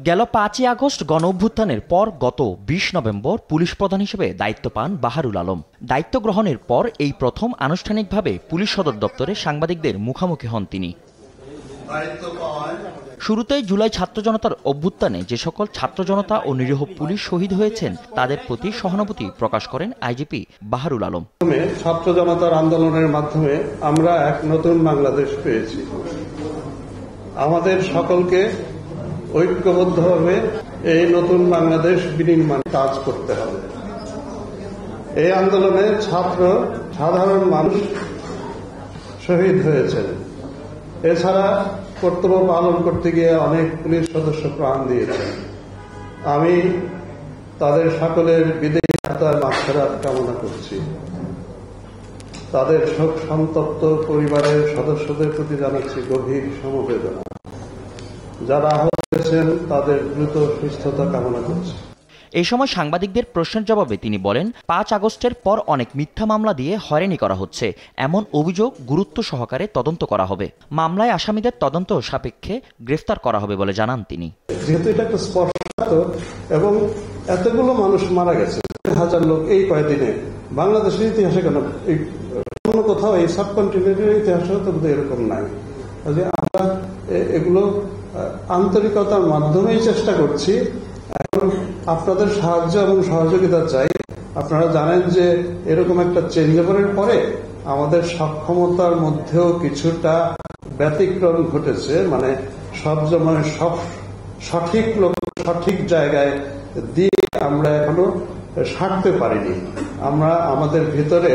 গেল 5ই আগস্ট গণঅভ্যুত্থানের পর গত 20 নভেম্বর পুলিশ প্রধান হিসেবে দায়িত্ব পান বাহারুল আলম। দায়িত্ব গ্রহণের পর এই প্রথম আনুষ্ঠানিকভাবে পুলিশ সদর দপ্তরে সাংবাদিকদের মুখোমুখি হন তিনি। শুরুতেই জুলাই ছাত্র জনতার অভ্যুত্থানে যে সকল ছাত্র জনতা ও নিরীহ পুলিশ শহীদ হয়েছেন তাদের প্রতি সহানুভূতি প্রকাশ করেন আইজিপি বাহারুল আলম। ছাত্র জনতার আন্দোলনের মাধ্যমে আমরা এক নতুন বাংলাদেশ পেয়েছি। আমাদের সকলকে ঐক্যবদ্ধভাবে এই নতুন বাংলাদেশ বিনির্মাণে কাজ করতে হবে। এই আন্দোলনে সাধারণ মানুষ শহীদ হয়েছেন। এছাড়া কর্তব্য পালন করতে গিয়ে অনেক পুলিশ সদস্য প্রাণ দিয়েছেন। আমি তাদের সকলের বিদেহী আত্মার মাগফিরাত কামনা করছি। তাদের শোক সন্তপ্ত পরিবারের সদস্যদের প্রতি জানাচ্ছি গভীর সমবেদনা। যারা আহত হয়েছেন তাদের দ্রুত সুস্থতা কামনা করছি। এই সময় সাংবাদিকদের প্রশ্নের জবাবে তিনি বলেন, 5 আগস্টের পর অনেক মিথ্যা মামলা দিয়ে হয়রানি করা হচ্ছে, এমন অভিযোগ গুরুত্ব সহকারে তদন্ত করা হবে। মামলায় আসামিদের তদন্ত সাপেক্ষে গ্রেফতার করা হবে বলে জানান তিনি। যেহেতু এটা একটা স্পষ্ট এবং এতগুলো মানুষ মারা গেছে, 1000 লোক এই কয়েকদিনে, বাংলাদেশের ইতিহাসে কেন অন্য কোথাও এই সাবকন্টিনেন্টের ইতিহাসেও তো এরকম নাই। আমরা এগুলো আন্তরিকতার মাধ্যমেই চেষ্টা করছি। এখন আপনাদের সাহায্য এবং সহযোগিতা চাই। আপনারা জানেন যে এরকম একটা চেঞ্জ ওভারের পরে আমাদের সক্ষমতার মধ্যেও কিছুটা ব্যতিক্রম ঘটেছে। মানে সব সঠিক লোক সঠিক জায়গায় দিয়ে আমরা এখনো সারতে পারিনি। আমরা আমাদের ভিতরে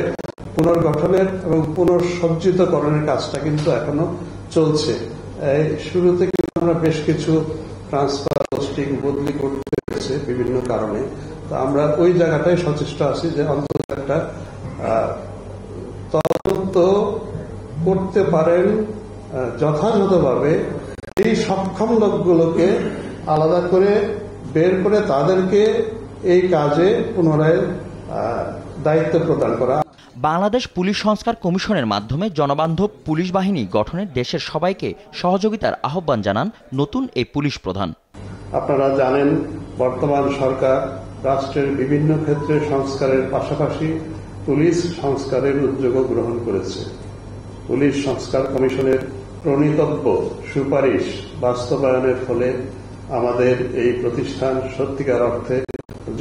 পুনর্গঠনের এবং পুনঃসজ্জিতকরণের কাজটা কিন্তু এখনো চলছে। শুরুতে কিন্তু আমরা বেশ কিছু ট্রান্সফার পোস্টিং বদলি করতে হয়েছে বিভিন্ন কারণে। তো আমরা ওই জায়গাটায় সচেষ্ট আছি যে অন্তত একটা তদন্ত করতে পারেন যথাযথভাবে। এই সক্ষম লোকগুলোকে আলাদা করে বের করে তাদেরকে এই কাজে পুনরায় দায়িত্ব প্রদান করা। বাংলাদেশ পুলিশ সংস্কার কমিশনের মাধ্যমে জনবান্ধব পুলিশ বাহিনী গঠনে দেশের সবাইকে সহযোগিতার আহ্বান জানান নতুন এই পুলিশ প্রধান। আপনারা জানেন, বর্তমান সরকার রাষ্ট্রের বিভিন্ন ক্ষেত্রে সংস্কারের পাশাপাশি পুলিশ সংস্কারের উদ্যোগও গ্রহণ করেছে। পুলিশ সংস্কার কমিশনের প্রণীতব্য সুপারিশ বাস্তবায়নের ফলে আমাদের এই প্রতিষ্ঠান সত্যিকার অর্থে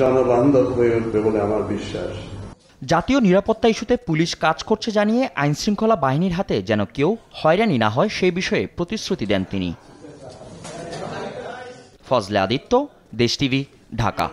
জনবান্ধব হয়ে উঠবে বলে আমার বিশ্বাস। জাতীয় নিরাপত্তা ইস্যুতে পুলিশ কাজ করছে জানিয়ে আইনশৃঙ্খলা বাহিনীর হাতে যেন কেউ হয়রানি না হয় সেই বিষয়ে প্রতিশ্রুতি দেন তিনি। ফজলে আদিত্য, দেশ টিভি, ঢাকা।